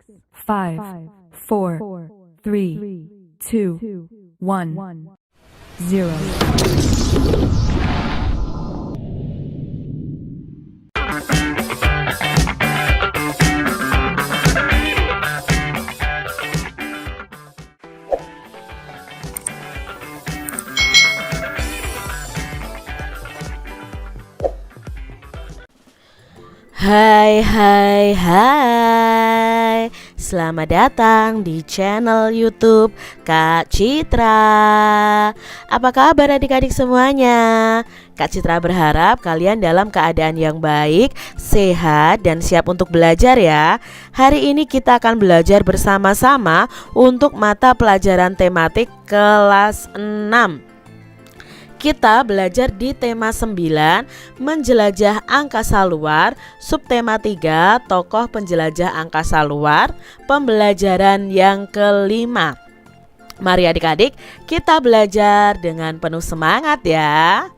5, 4, 3, 2, 1, 0. Hai hai hai, selamat datang di channel YouTube Kak Citra. Apa kabar adik-adik semuanya? Kak Citra berharap kalian dalam keadaan yang baik, sehat, dan siap untuk belajar ya. Hari ini kita akan belajar bersama-sama untuk mata pelajaran tematik kelas 6. Kita belajar di tema 9, menjelajah angkasa luar, subtema 3, tokoh penjelajah angkasa luar, pembelajaran yang kelima. Mari adik-adik, kita belajar dengan penuh semangat ya.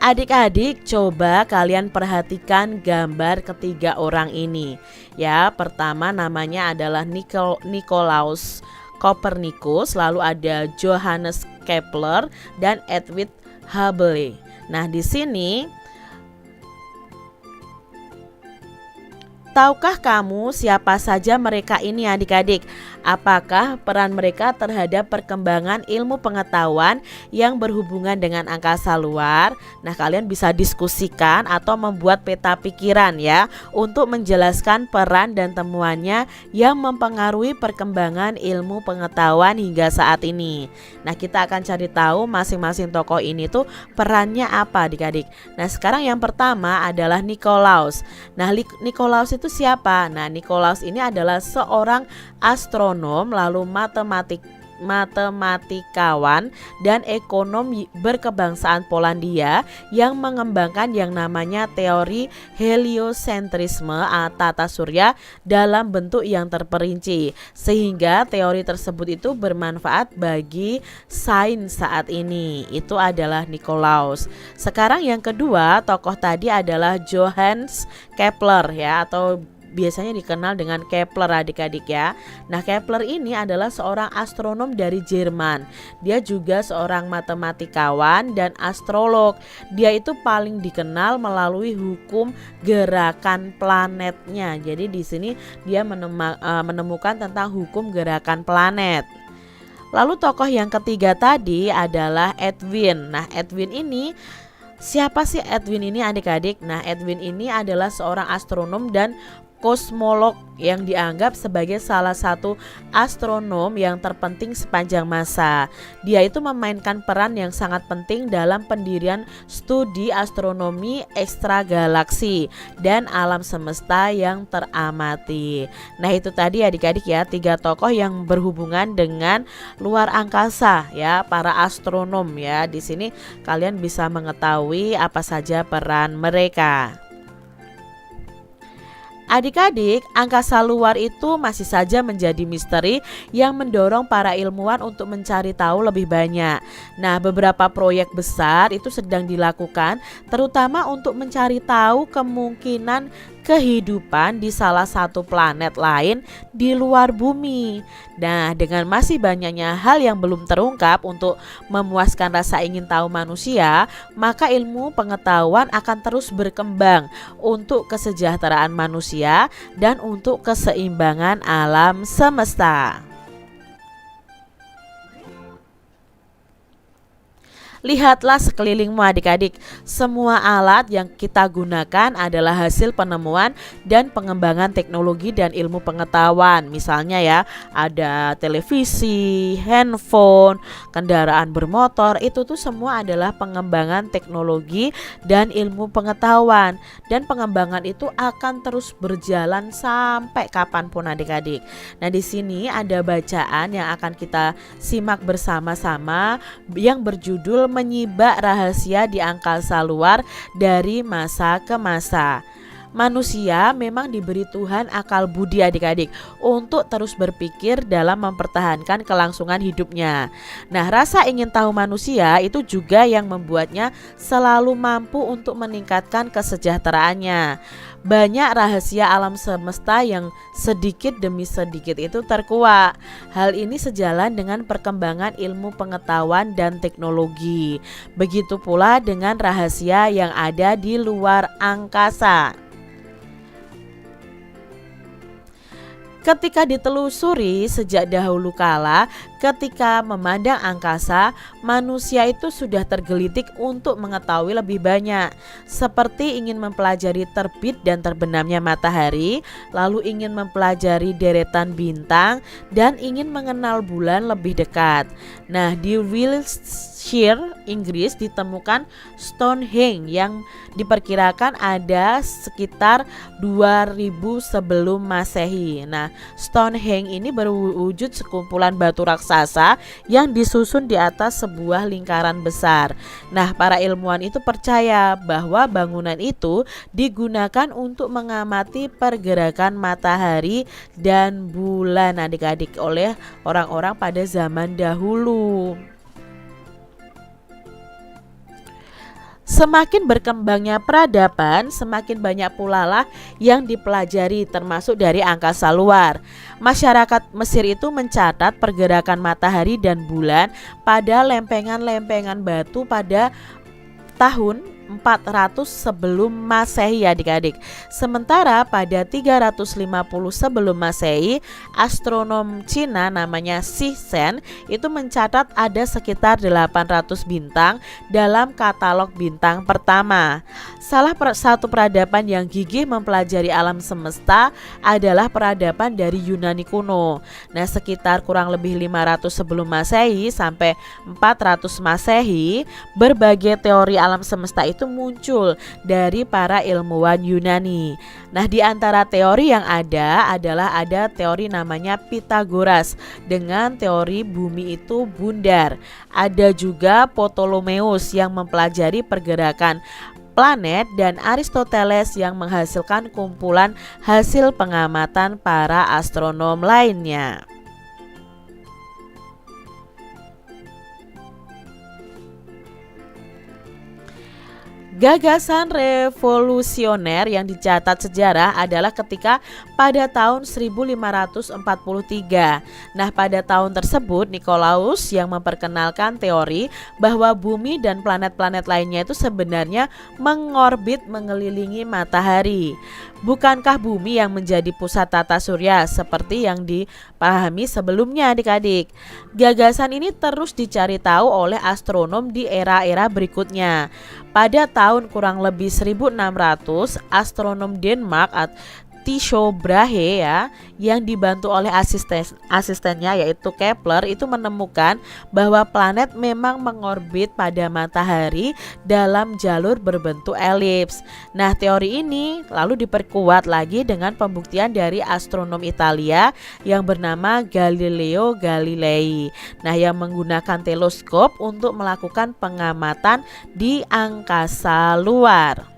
Adik-adik, coba kalian perhatikan gambar ketiga orang ini. Ya, pertama namanya adalah Nicolaus Copernicus, lalu ada Johannes Kepler dan Edwin Hubble. Nah, di sini tahukah kamu siapa saja mereka ini adik-adik? Apakah peran mereka terhadap perkembangan ilmu pengetahuan yang berhubungan dengan angkasa luar? Nah, kalian bisa diskusikan atau membuat peta pikiran ya, untuk menjelaskan peran dan temuannya yang mempengaruhi perkembangan ilmu pengetahuan hingga saat ini. Nah, kita akan cari tahu masing-masing tokoh ini tuh perannya apa adik-adik. Nah, sekarang yang pertama adalah Nicolaus. Nah, Nicolaus itu siapa? Nah, Nicolaus ini adalah seorang astronom, lalu matematikawan dan ekonom berkebangsaan Polandia yang mengembangkan yang namanya teori heliosentrisme tata surya dalam bentuk yang terperinci, sehingga teori tersebut itu bermanfaat bagi sains saat ini. Itu adalah Nicolaus. Sekarang yang kedua tokoh tadi adalah Johannes Kepler ya, atau biasanya dikenal dengan Kepler adik-adik ya. Nah, Kepler ini adalah seorang astronom dari Jerman. Dia juga seorang matematikawan dan astrolog. Dia itu paling dikenal melalui hukum gerakan planetnya. Jadi di sini dia menemukan tentang hukum gerakan planet. Lalu tokoh yang ketiga tadi adalah Edwin. Nah, Edwin ini siapa sih Edwin ini adik-adik? Nah, Edwin ini adalah seorang astronom dan kosmolog yang dianggap sebagai salah satu astronom yang terpenting sepanjang masa. Dia itu memainkan peran yang sangat penting dalam pendirian studi astronomi ekstragalaksi dan alam semesta yang teramati. Nah, itu tadi adik-adik ya, 3 tokoh yang berhubungan dengan luar angkasa ya, para astronom ya. Di sini kalian bisa mengetahui apa saja peran mereka. Adik-adik, angkasa luar itu masih saja menjadi misteri yang mendorong para ilmuwan untuk mencari tahu lebih banyak. Nah, beberapa proyek besar itu sedang dilakukan, terutama untuk mencari tahu kemungkinan kehidupan di salah satu planet lain di luar bumi. Nah, dengan masih banyaknya hal yang belum terungkap untuk memuaskan rasa ingin tahu manusia, maka ilmu pengetahuan akan terus berkembang untuk kesejahteraan manusia dan untuk keseimbangan alam semesta. Lihatlah sekelilingmu adik-adik, semua alat yang kita gunakan adalah hasil penemuan dan pengembangan teknologi dan ilmu pengetahuan. Misalnya ya, ada televisi, handphone, kendaraan bermotor, itu tuh semua adalah pengembangan teknologi dan ilmu pengetahuan. Dan pengembangan itu akan terus berjalan sampai kapanpun adik-adik. Nah, di sini ada bacaan yang akan kita simak bersama-sama yang berjudul Menyibak Rahasia di Angkasa Luar dari Masa ke Masa. Manusia memang diberi Tuhan akal budi adik-adik untuk terus berpikir dalam mempertahankan kelangsungan hidupnya. Nah, rasa ingin tahu manusia itu juga yang membuatnya selalu mampu untuk meningkatkan kesejahteraannya. Banyak rahasia alam semesta yang sedikit demi sedikit itu terkuak. Hal ini sejalan dengan perkembangan ilmu pengetahuan dan teknologi. Begitu pula dengan rahasia yang ada di luar angkasa. Ketika ditelusuri sejak dahulu kala, ketika memandang angkasa, manusia itu sudah tergelitik untuk mengetahui lebih banyak, seperti ingin mempelajari terbit dan terbenamnya matahari, lalu ingin mempelajari deretan bintang, dan ingin mengenal bulan lebih dekat. Nah, di Wiltshire, Inggris ditemukan Stonehenge yang diperkirakan ada sekitar 2000 sebelum Masehi. Nah, Stonehenge ini berwujud sekumpulan batu raksasa yang disusun di atas sebuah lingkaran besar. Nah, para ilmuwan itu percaya bahwa bangunan itu digunakan untuk mengamati pergerakan matahari dan bulan adik-adik oleh orang-orang pada zaman dahulu. Semakin berkembangnya peradaban, semakin banyak pula lah yang dipelajari termasuk dari angkasa luar. Masyarakat Mesir itu mencatat pergerakan matahari dan bulan pada lempengan-lempengan batu pada tahun 400 sebelum Masehi adik-adik. Sementara pada 350 sebelum Masehi, astronom Cina namanya Shi Shen itu mencatat ada sekitar 800 bintang dalam katalog bintang pertama. Salah satu peradaban yang gigih mempelajari alam semesta adalah peradaban dari Yunani kuno. Nah, sekitar kurang lebih 500 sebelum Masehi sampai 400 Masehi, berbagai teori alam semesta itu muncul dari para ilmuwan Yunani. Nah, di antara teori yang ada adalah ada teori namanya Pythagoras dengan teori bumi itu bundar. Ada juga Ptolemeus yang mempelajari pergerakan planet dan Aristoteles yang menghasilkan kumpulan hasil pengamatan para astronom lainnya. Gagasan revolusioner yang dicatat sejarah adalah ketika pada tahun 1543. Nah, pada tahun tersebut Nikolaus yang memperkenalkan teori bahwa bumi dan planet-planet lainnya itu sebenarnya mengorbit mengelilingi matahari. Bukankah bumi yang menjadi pusat tata surya seperti yang dipahami sebelumnya adik-adik? Gagasan ini terus dicari tahu oleh astronom di era-era berikutnya. Pada tahun kurang lebih 1600, astronom Denmark Tycho Brahe yang dibantu oleh asistennya yaitu Kepler itu menemukan bahwa planet memang mengorbit pada matahari dalam jalur berbentuk elips. Nah, teori ini lalu diperkuat lagi dengan pembuktian dari astronom Italia yang bernama Galileo Galilei. Nah, yang menggunakan teleskop untuk melakukan pengamatan di angkasa luar.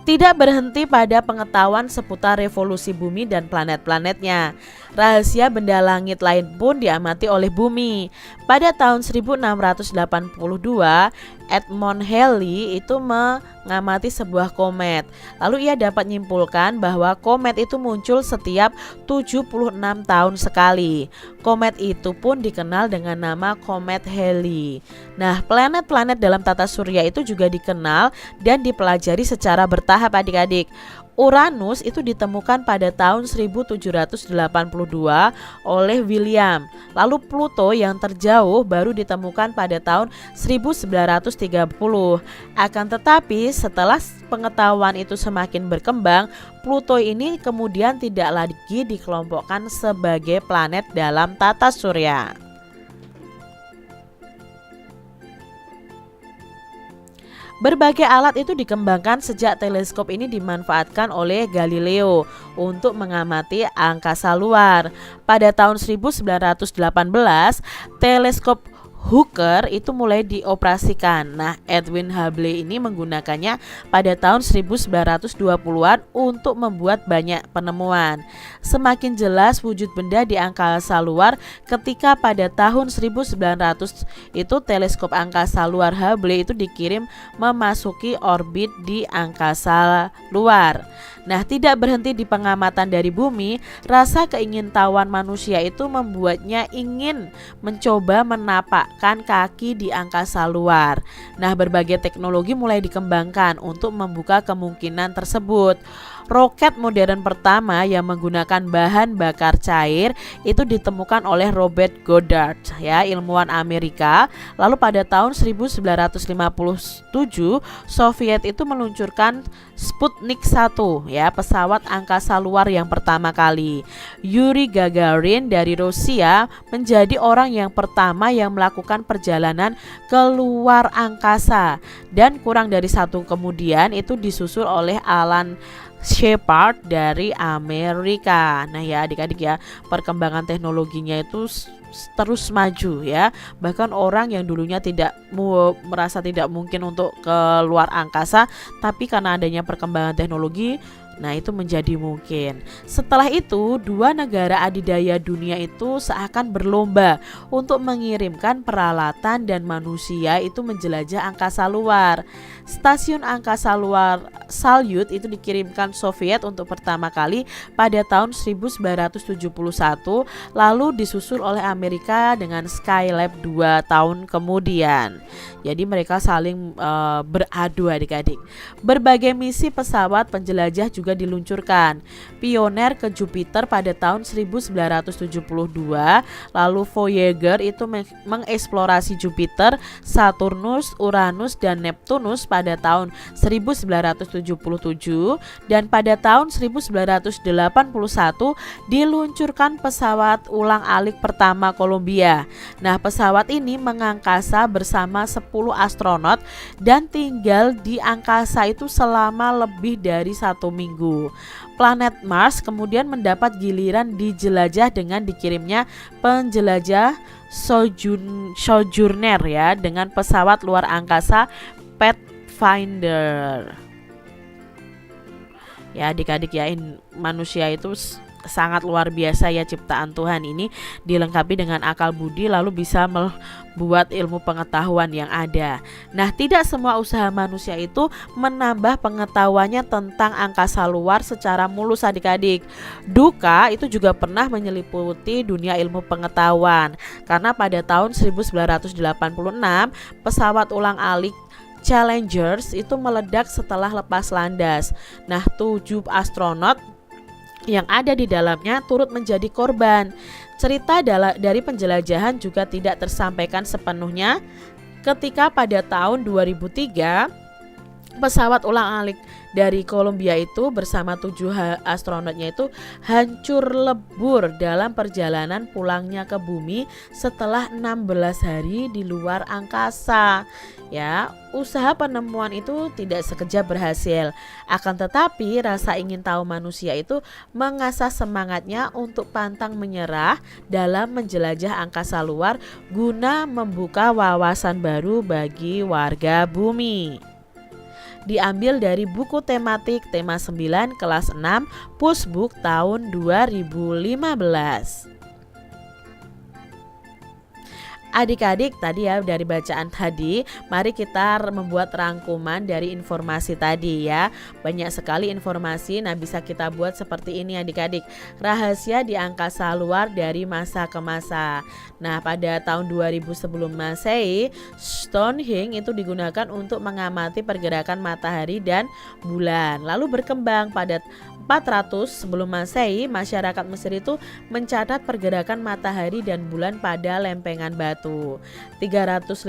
Tidak berhenti pada pengetahuan seputar revolusi bumi dan planet-planetnya. Rahasia benda langit lain pun diamati oleh bumi. Pada tahun 1682, Edmond Halley itu mengamati sebuah komet. Lalu ia dapat menyimpulkan bahwa komet itu muncul setiap 76 tahun sekali. Komet itu pun dikenal dengan nama komet Halley. Nah, planet-planet dalam tata surya itu juga dikenal dan dipelajari secara bertahap adik-adik. Uranus itu ditemukan pada tahun 1782 oleh William. Lalu Pluto yang terjauh baru ditemukan pada tahun 1930. Akan tetapi setelah pengetahuan itu semakin berkembang, Pluto ini kemudian tidak lagi dikelompokkan sebagai planet dalam tata surya. Berbagai alat itu dikembangkan sejak teleskop ini dimanfaatkan oleh Galileo untuk mengamati angkasa luar. Pada tahun 1918, teleskop Hooker itu mulai dioperasikan. Nah, Edwin Hubble ini menggunakannya pada tahun 1920-an untuk membuat banyak penemuan. Semakin jelas wujud benda di angkasa luar ketika pada tahun 1900 itu teleskop angkasa luar Hubble itu dikirim memasuki orbit di angkasa luar. Nah, tidak berhenti di pengamatan dari bumi, rasa keingintahuan manusia itu membuatnya ingin mencoba menapakkan kaki di angkasa luar. Nah, berbagai teknologi mulai dikembangkan untuk membuka kemungkinan tersebut. Roket modern pertama yang menggunakan bahan bakar cair itu ditemukan oleh Robert Goddard, ya, ilmuwan Amerika. Lalu pada tahun 1957 Soviet itu meluncurkan Sputnik 1, ya, pesawat angkasa luar yang pertama kali. Yuri Gagarin dari Rusia menjadi orang yang pertama yang melakukan perjalanan ke luar angkasa, dan kurang dari satu kemudian itu disusul oleh Alan Shepard dari Amerika. Nah ya adik-adik ya, perkembangan teknologinya itu terus maju ya. Bahkan orang yang dulunya merasa tidak mungkin untuk ke luar angkasa, tapi karena adanya perkembangan teknologi, nah itu menjadi mungkin. Setelah itu, dua negara adidaya dunia itu seakan berlomba untuk mengirimkan peralatan dan manusia itu menjelajah angkasa luar. Stasiun angkasa luar Salyut itu dikirimkan Soviet untuk pertama kali pada tahun 1971, lalu disusul oleh Amerika dengan Skylab 2 tahun kemudian. Jadi mereka saling beradu adik-adik. Berbagai misi pesawat penjelajah juga diluncurkan. Pioneer ke Jupiter pada tahun 1972, lalu Voyager itu mengeksplorasi Jupiter, Saturnus, Uranus dan Neptunus pada tahun 1977, dan pada tahun 1981 diluncurkan pesawat ulang-alik pertama Columbia. Nah, pesawat ini mengangkasa bersama 10 astronot dan tinggal di angkasa itu selama lebih dari 1 minggu. Planet Mars kemudian mendapat giliran dijelajah dengan dikirimnya penjelajah Sojourner ya, dengan pesawat luar angkasa Pathfinder. Ya adik-adik ya, manusia itu sangat luar biasa ya, ciptaan Tuhan ini dilengkapi dengan akal budi lalu bisa membuat ilmu pengetahuan yang ada. Nah, tidak semua usaha manusia itu menambah pengetahuannya tentang angkasa luar secara mulus adik-adik. Duka itu juga pernah menyeliputi dunia ilmu pengetahuan, karena pada tahun 1986 pesawat ulang-alik Challengers itu meledak setelah lepas landas. Nah, 7 astronot yang ada di dalamnya turut menjadi korban. Cerita dari penjelajahan juga tidak tersampaikan sepenuhnya ketika pada tahun 2003 pesawat ulang-alik dari Columbia itu bersama 7 astronotnya itu hancur lebur dalam perjalanan pulangnya ke bumi setelah 16 hari di luar angkasa. Ya, usaha penemuan itu tidak sekejap berhasil. Akan tetapi rasa ingin tahu manusia itu mengasah semangatnya untuk pantang menyerah dalam menjelajah angkasa luar guna membuka wawasan baru bagi warga bumi. Diambil dari buku tematik tema 9 kelas 6 Pushbook tahun 2015. Adik-adik tadi ya, dari bacaan tadi, mari kita membuat rangkuman dari informasi tadi ya. Banyak sekali informasi, nah bisa kita buat seperti ini adik-adik. Rahasia di angkasa luar dari masa ke masa. Nah, pada tahun 2000 sebelum Masehi, Stonehenge itu digunakan untuk mengamati pergerakan matahari dan bulan. Lalu berkembang pada 400 sebelum Masehi, masyarakat Mesir itu mencatat pergerakan matahari dan bulan pada lempengan batu. 350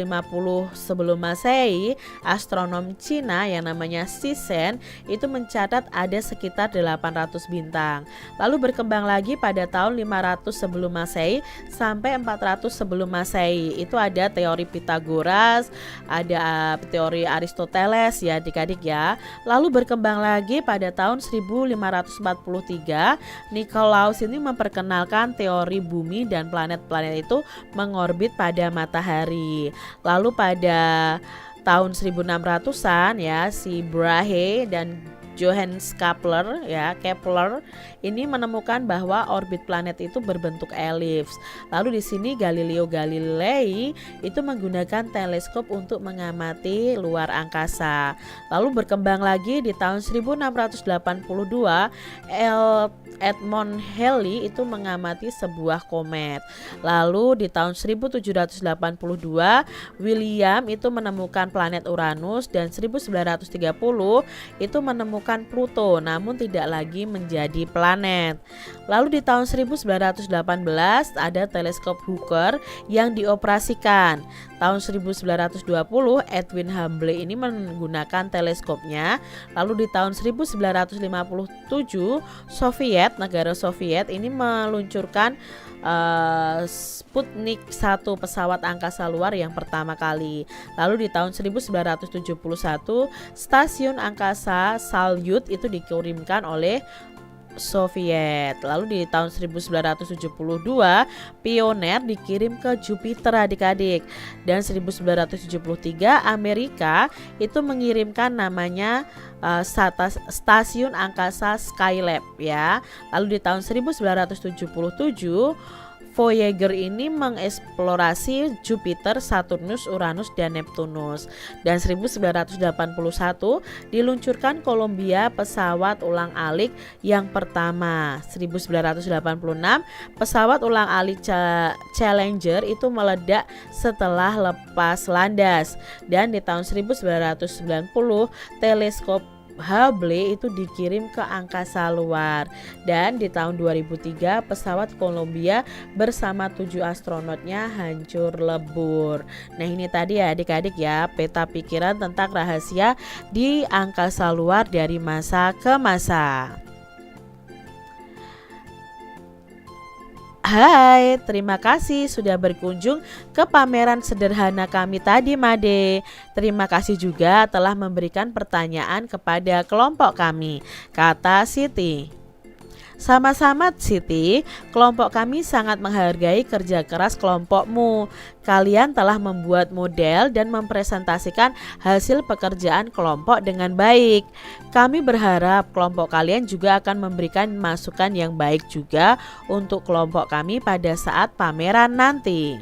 sebelum Masehi, astronom Cina yang namanya Sisen itu mencatat ada sekitar 800 bintang. Lalu berkembang lagi pada tahun 500 sebelum Masehi sampai 400 sebelum Masehi. Itu ada teori Pythagoras, ada teori Aristoteles ya adik-adik ya. Lalu berkembang lagi pada tahun 1543, Nikolaus ini memperkenalkan teori bumi dan planet-planet itu mengorbit pada matahari. Lalu pada tahun 1600-an ya, si Brahe dan Johannes Kepler ini menemukan bahwa orbit planet itu berbentuk elips. Lalu di sini Galileo Galilei itu menggunakan teleskop untuk mengamati luar angkasa. Lalu berkembang lagi di tahun 1682, Edmond Halley itu mengamati sebuah komet. Lalu di tahun 1782 William itu menemukan planet Uranus, dan 1930 itu menemukan Pluto, namun tidak lagi menjadi planet. Lalu di tahun 1918 ada teleskop Hooker yang dioperasikan. Tahun 1920 Edwin Hubble ini menggunakan teleskopnya. Lalu di tahun 1957 negara Soviet ini meluncurkan Sputnik 1, pesawat angkasa luar yang pertama kali. Lalu di tahun 1971 stasiun angkasa Salyut itu dikirimkan oleh Soviet. Lalu di tahun 1972 Pioneer dikirim ke Jupiter adik-adik, dan 1973 Amerika itu mengirimkan namanya stasiun angkasa Skylab ya. Lalu di tahun 1977 Voyager ini mengeksplorasi Jupiter, Saturnus, Uranus, dan Neptunus. Dan 1981 diluncurkan Columbia, pesawat ulang-alik yang pertama. 1986 pesawat ulang-alik Challenger itu meledak setelah lepas landas. Dan di tahun 1990 teleskop Hubble itu dikirim ke angkasa luar, dan di tahun 2003 pesawat Columbia bersama 7 astronotnya hancur lebur. Nah ini tadi ya adik-adik ya, peta pikiran tentang rahasia di angkasa luar dari masa ke masa. Hai, terima kasih sudah berkunjung ke pameran sederhana kami tadi Made. Terima kasih juga telah memberikan pertanyaan kepada kelompok kami, kata Siti. Sama-sama Siti, kelompok kami sangat menghargai kerja keras kelompokmu. Kalian telah membuat model dan mempresentasikan hasil pekerjaan kelompok dengan baik. Kami berharap kelompok kalian juga akan memberikan masukan yang baik juga untuk kelompok kami pada saat pameran nanti.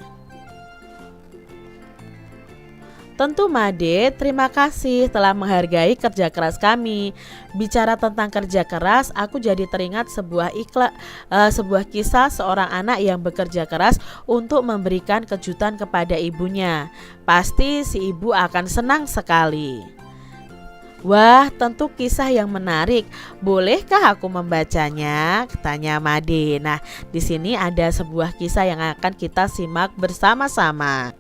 Tentu Made, terima kasih telah menghargai kerja keras kami. Bicara tentang kerja keras, aku jadi teringat sebuah kisah seorang anak yang bekerja keras untuk memberikan kejutan kepada ibunya. Pasti si ibu akan senang sekali. Wah, tentu kisah yang menarik. Bolehkah aku membacanya? Tanya Made. Nah, di sini ada sebuah kisah yang akan kita simak bersama-sama.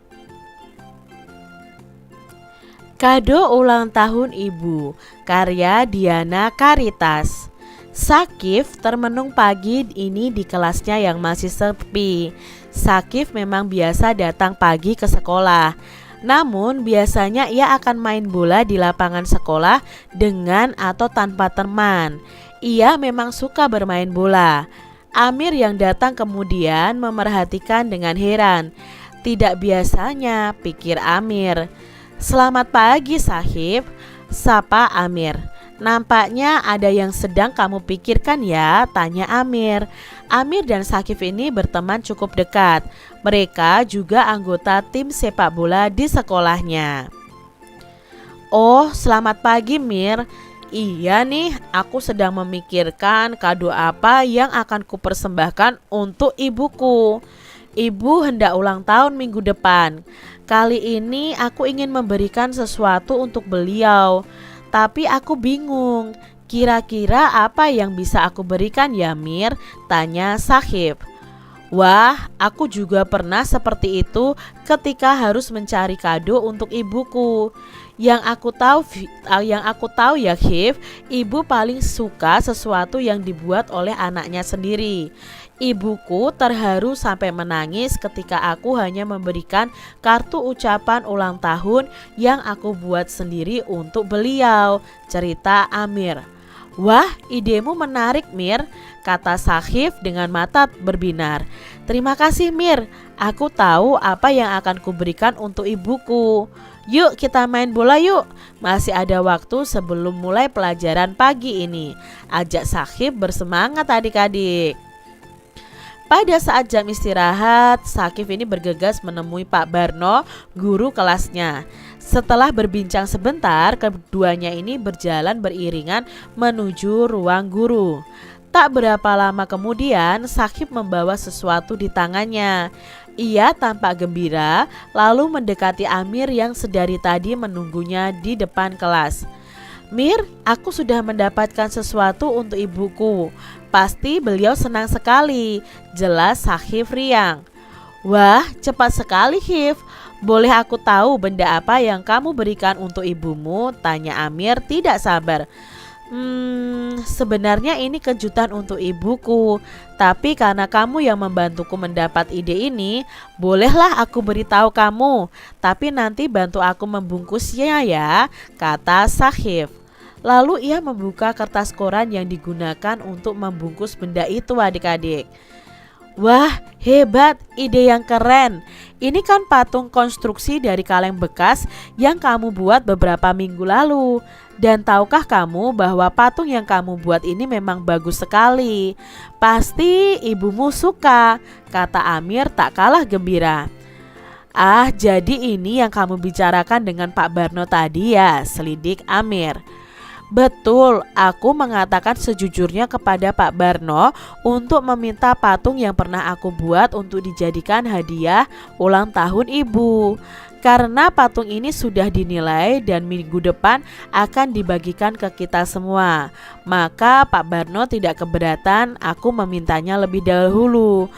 Kado ulang tahun ibu, karya Diana Karitas. Sakif termenung pagi ini di kelasnya yang masih sepi. Sakif memang biasa datang pagi ke sekolah. Namun biasanya ia akan main bola di lapangan sekolah dengan atau tanpa teman. Ia memang suka bermain bola. Amir yang datang kemudian memerhatikan dengan heran. Tidak biasanya, pikir Amir. Selamat pagi Sahib, sapa Amir. Nampaknya ada yang sedang kamu pikirkan ya, tanya Amir. Amir dan Sakif ini berteman cukup dekat. Mereka juga anggota tim sepak bola di sekolahnya. Oh, selamat pagi Mir. Iya nih, aku sedang memikirkan kado apa yang akan kupersembahkan untuk ibuku. Ibu hendak ulang tahun minggu depan. Kali ini aku ingin memberikan sesuatu untuk beliau, tapi aku bingung. Kira-kira apa yang bisa aku berikan ya Mir? Tanya Sahib. Wah, aku juga pernah seperti itu ketika harus mencari kado untuk ibuku. Yang aku tahu ya Hif, ibu paling suka sesuatu yang dibuat oleh anaknya sendiri. Ibuku terharu sampai menangis ketika aku hanya memberikan kartu ucapan ulang tahun yang aku buat sendiri untuk beliau, cerita Amir. Wah, idemu menarik Mir, kata Sahif dengan mata berbinar. Terima kasih Mir, aku tahu apa yang akan kuberikan untuk ibuku. Yuk kita main bola yuk, masih ada waktu sebelum mulai pelajaran pagi ini, ajak Sakif bersemangat adik-adik. Pada saat jam istirahat, Sakif ini bergegas menemui Pak Barno, guru kelasnya. Setelah berbincang sebentar, keduanya ini berjalan beriringan menuju ruang guru. Tak berapa lama kemudian, Sakif membawa sesuatu di tangannya. Ia tampak gembira, lalu mendekati Amir yang sedari tadi menunggunya di depan kelas. Mir, aku sudah mendapatkan sesuatu untuk ibuku. Pasti beliau senang sekali, jelas Sakif riang. Wah, cepat sekali Hif. Boleh aku tahu benda apa yang kamu berikan untuk ibumu? Tanya Amir tidak sabar. Sebenarnya ini kejutan untuk ibuku. Tapi karena kamu yang membantuku mendapat ide ini, bolehlah aku beritahu kamu. Tapi nanti bantu aku membungkusnya ya, kata Sakif. Lalu ia membuka kertas koran yang digunakan untuk membungkus benda itu adik-adik. Wah, hebat, ide yang keren. Ini kan patung konstruksi dari kaleng bekas yang kamu buat beberapa minggu lalu. Dan tahukah kamu bahwa patung yang kamu buat ini memang bagus sekali? Pasti ibumu suka, kata Amir tak kalah gembira. Ah, jadi ini yang kamu bicarakan dengan Pak Barno tadi ya, selidik Amir. Betul, aku mengatakan sejujurnya kepada Pak Barno untuk meminta patung yang pernah aku buat untuk dijadikan hadiah ulang tahun ibu. Karena patung ini sudah dinilai dan minggu depan akan dibagikan ke kita semua. Maka Pak Barno tidak keberatan aku memintanya lebih dahulu.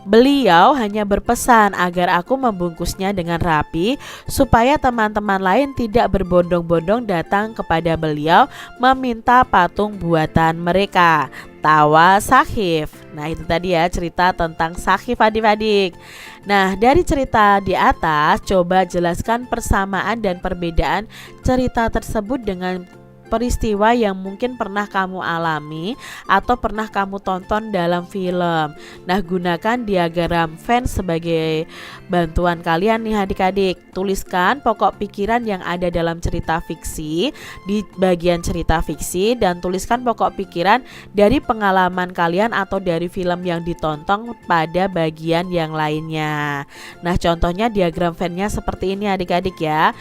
Beliau hanya berpesan agar aku membungkusnya dengan rapi supaya teman-teman lain tidak berbondong-bondong datang kepada beliau meminta patung buatan mereka. Tawa Sakif. Nah itu tadi ya cerita tentang Sakif adik-adik. Nah dari cerita di atas coba jelaskan persamaan dan perbedaan cerita tersebut dengan peristiwa yang mungkin pernah kamu alami atau pernah kamu tonton dalam film. Nah gunakan diagram Venn sebagai bantuan kalian nih adik-adik. Tuliskan pokok pikiran yang ada dalam cerita fiksi di bagian cerita fiksi dan tuliskan pokok pikiran dari pengalaman kalian atau dari film yang ditonton pada bagian yang lainnya. Nah contohnya diagram Venn-nya seperti ini adik-adik ya.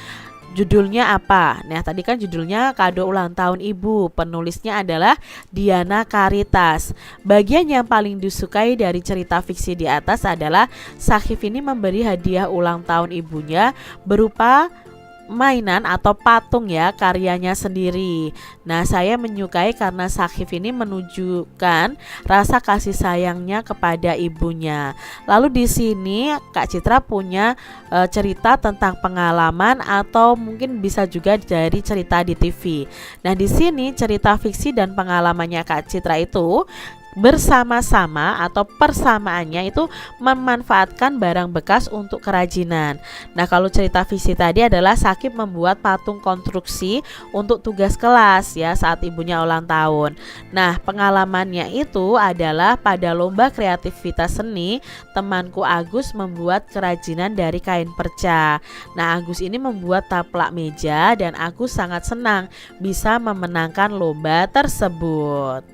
Judulnya apa? Nah tadi kan judulnya kado ulang tahun ibu. Penulisnya adalah Diana Caritas. Bagian yang paling disukai dari cerita fiksi di atas adalah Sakif ini memberi hadiah ulang tahun ibunya berupa mainan atau patung ya karyanya sendiri. Nah saya menyukai karena Sakif ini menunjukkan rasa kasih sayangnya kepada ibunya. Lalu di sini Kak Citra punya cerita tentang pengalaman atau mungkin bisa juga dari cerita di TV. Nah di sini cerita fiksi dan pengalamannya Kak Citra itu bersama-sama atau persamaannya itu memanfaatkan barang bekas untuk kerajinan. Nah kalau cerita fiksi tadi adalah Sakif membuat patung konstruksi untuk tugas kelas ya saat ibunya ulang tahun. Nah pengalamannya itu adalah pada lomba kreativitas seni, temanku Agus membuat kerajinan dari kain perca. Nah Agus ini membuat taplak meja dan Agus sangat senang bisa memenangkan lomba tersebut.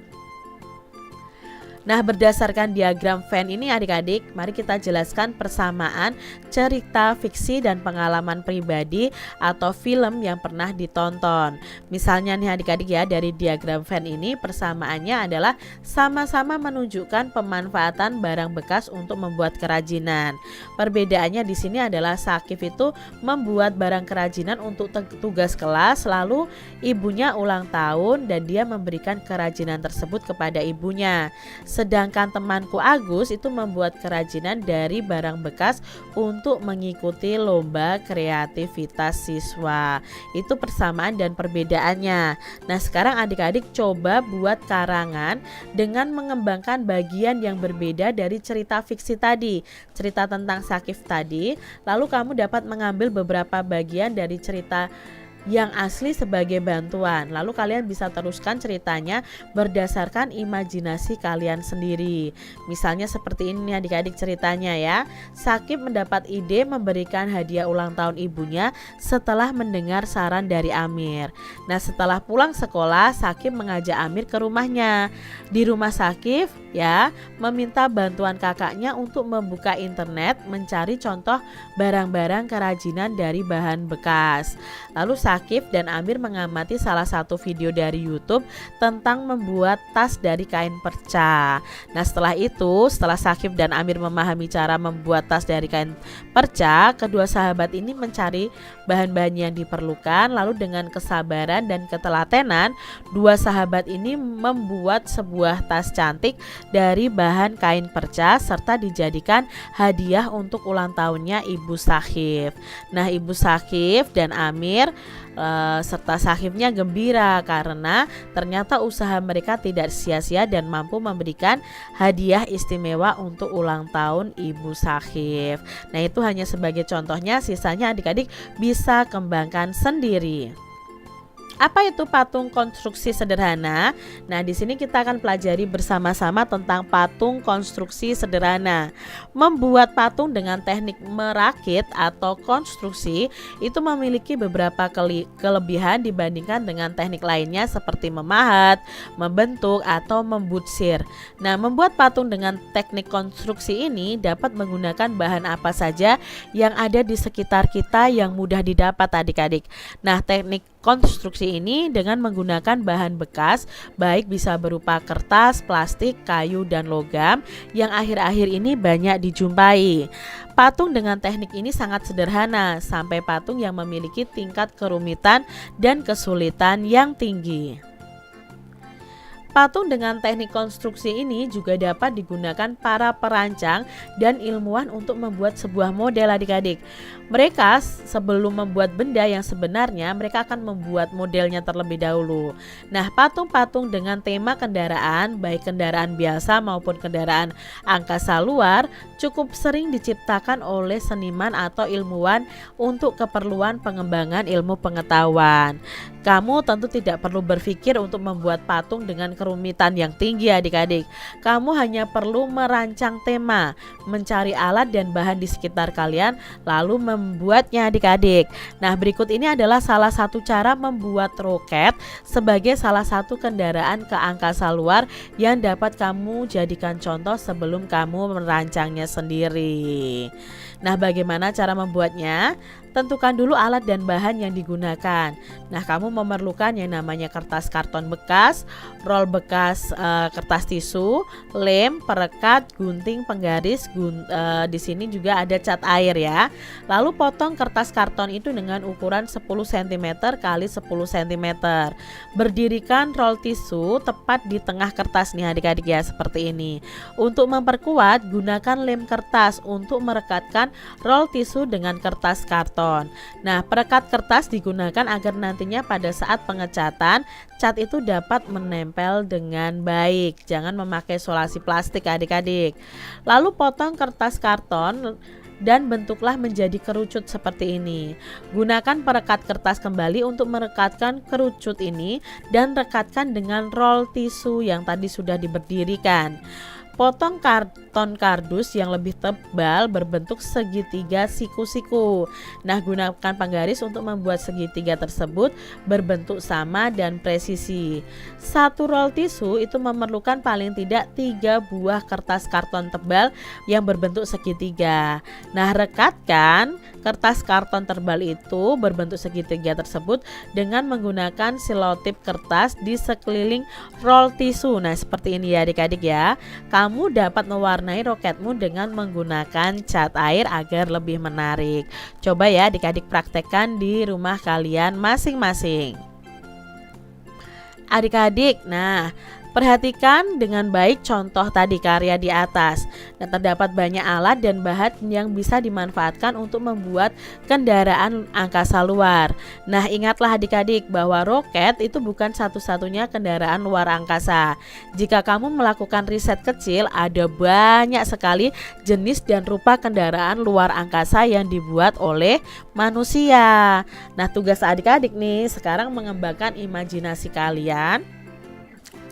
Nah berdasarkan diagram Venn ini adik-adik, mari kita jelaskan persamaan cerita fiksi dan pengalaman pribadi atau film yang pernah ditonton. Misalnya nih adik-adik ya, dari diagram Venn ini persamaannya adalah sama-sama menunjukkan pemanfaatan barang bekas untuk membuat kerajinan. Perbedaannya di sini adalah Sakif itu membuat barang kerajinan untuk tugas kelas, lalu ibunya ulang tahun dan dia memberikan kerajinan tersebut kepada ibunya. Sedangkan temanku Agus itu membuat kerajinan dari barang bekas untuk mengikuti lomba kreativitas siswa. Itu persamaan dan perbedaannya. Nah sekarang adik-adik coba buat karangan dengan mengembangkan bagian yang berbeda dari cerita fiksi tadi, cerita tentang Sakif tadi. Lalu kamu dapat mengambil beberapa bagian dari cerita yang asli sebagai bantuan. Lalu kalian bisa teruskan ceritanya berdasarkan imajinasi kalian sendiri. Misalnya seperti ini adik-adik ceritanya ya. Sakib mendapat ide memberikan hadiah ulang tahun ibunya setelah mendengar saran dari Amir. Nah, setelah pulang sekolah, Sakib mengajak Amir ke rumahnya. Di rumah Sakib ya, meminta bantuan kakaknya untuk membuka internet mencari contoh barang-barang kerajinan dari bahan bekas. Lalu Sakib dan Amir mengamati salah satu video dari YouTube tentang membuat tas dari kain perca. Nah, setelah Sakib dan Amir memahami cara membuat tas dari kain perca, kedua sahabat ini mencari bahan-bahan yang diperlukan. Lalu dengan kesabaran dan ketelatenan, dua sahabat ini membuat sebuah tas cantik dari bahan kain perca serta dijadikan hadiah untuk ulang tahunnya Ibu Sakib. Nah, Ibu Sakib dan Amir serta Sakibnya gembira karena ternyata usaha mereka tidak sia-sia dan mampu memberikan hadiah istimewa untuk ulang tahun Ibu Sakib. Nah, itu hanya sebagai contohnya, sisanya adik-adik bisa kembangkan sendiri. Apa itu patung konstruksi sederhana? Nah, di sini kita akan pelajari bersama-sama tentang patung konstruksi sederhana. Membuat patung dengan teknik merakit atau konstruksi itu memiliki beberapa kelebihan dibandingkan dengan teknik lainnya seperti memahat, membentuk, atau membutsir. Nah, membuat patung dengan teknik konstruksi ini dapat menggunakan bahan apa saja yang ada di sekitar kita yang mudah didapat adik-adik. Nah, teknik konstruksi ini dengan menggunakan bahan bekas, baik bisa berupa kertas, plastik, kayu, dan logam yang akhir-akhir ini banyak dijumpai. Patung dengan teknik ini sangat sederhana, sampai patung yang memiliki tingkat kerumitan dan kesulitan yang tinggi. Patung dengan teknik konstruksi ini juga dapat digunakan para perancang dan ilmuwan untuk membuat sebuah model adik-adik. Mereka sebelum membuat benda yang sebenarnya, mereka akan membuat modelnya terlebih dahulu. Nah, patung-patung dengan tema kendaraan, baik kendaraan biasa maupun kendaraan angkasa luar, cukup sering diciptakan oleh seniman atau ilmuwan untuk keperluan pengembangan ilmu pengetahuan. Kamu tentu tidak perlu berpikir untuk membuat patung dengan kerumitan yang tinggi adik-adik. Kamu hanya perlu merancang tema, mencari alat dan bahan di sekitar kalian, lalu membuatnya adik-adik. Nah, berikut ini adalah salah satu cara membuat roket sebagai salah satu kendaraan ke angkasa luar yang dapat kamu jadikan contoh sebelum kamu merancangnya sendiri. Nah, bagaimana cara membuatnya? Tentukan dulu alat dan bahan yang digunakan. Nah, kamu memerlukan yang namanya kertas karton bekas, roll bekas kertas tisu, lem, perekat, gunting, penggaris, di sini juga ada cat air ya. Lalu potong kertas karton itu dengan ukuran 10 cm kali 10 cm. Berdirikan roll tisu tepat di tengah kertas nih adik-adik ya, seperti ini. Untuk memperkuat, gunakan lem kertas untuk merekatkan roll tisu dengan kertas karton. Nah, perekat kertas digunakan agar nantinya pada saat pengecatan, cat itu dapat menempel dengan baik. Jangan memakai solasi plastik adik-adik. Lalu potong kertas karton dan bentuklah menjadi kerucut seperti ini. Gunakan perekat kertas kembali untuk merekatkan kerucut ini dan rekatkan dengan roll tisu yang tadi sudah diberdirikan. Potong karton kardus yang lebih tebal berbentuk segitiga siku-siku. Nah, gunakan penggaris untuk membuat segitiga tersebut berbentuk sama dan presisi. Satu roll tisu itu memerlukan paling tidak 3 buah kertas karton tebal yang berbentuk segitiga. Nah, rekatkan kertas karton tebal itu berbentuk segitiga tersebut dengan menggunakan selotip kertas di sekeliling roll tisu. Nah, seperti ini ya adik-adik ya. Kamu dapat mewarnai roketmu dengan menggunakan cat air agar lebih menarik. Coba ya adik-adik praktekkan di rumah kalian masing-masing. Adik-adik, nah Perhatikan dengan baik contoh tadi karya di atas. Dan terdapat banyak alat dan bahan yang bisa dimanfaatkan untuk membuat kendaraan angkasa luar. Nah, ingatlah adik-adik bahwa roket itu bukan satu-satunya kendaraan luar angkasa. Jika kamu melakukan riset kecil, ada banyak sekali jenis dan rupa kendaraan luar angkasa yang dibuat oleh manusia. Nah, tugas adik-adik nih sekarang mengembangkan imajinasi kalian.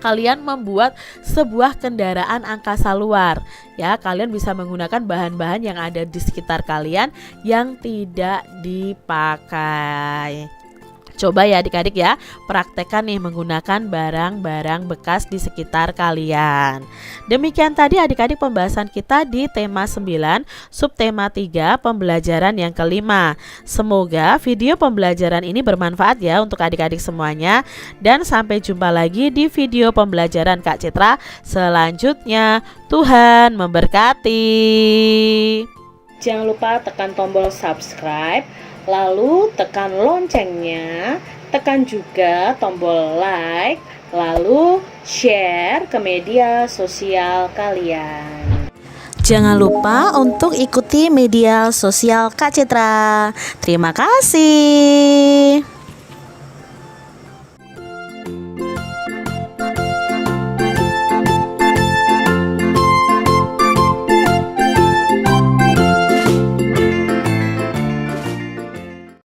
Kalian membuat sebuah kendaraan angkasa luar. Ya, kalian bisa menggunakan bahan-bahan yang ada di sekitar kalian yang tidak dipakai. Coba ya adik-adik ya, praktekkan nih menggunakan barang-barang bekas di sekitar kalian. Demikian tadi adik-adik pembahasan kita di tema 9, subtema 3, pembelajaran yang kelima. Semoga video pembelajaran ini bermanfaat ya untuk adik-adik semuanya. Dan sampai jumpa lagi di video pembelajaran Kak Citra selanjutnya. Tuhan memberkati. Jangan lupa tekan tombol subscribe, lalu tekan loncengnya, tekan juga tombol like, lalu share ke media sosial kalian. Jangan lupa untuk ikuti media sosial Kak Citra. Terima kasih.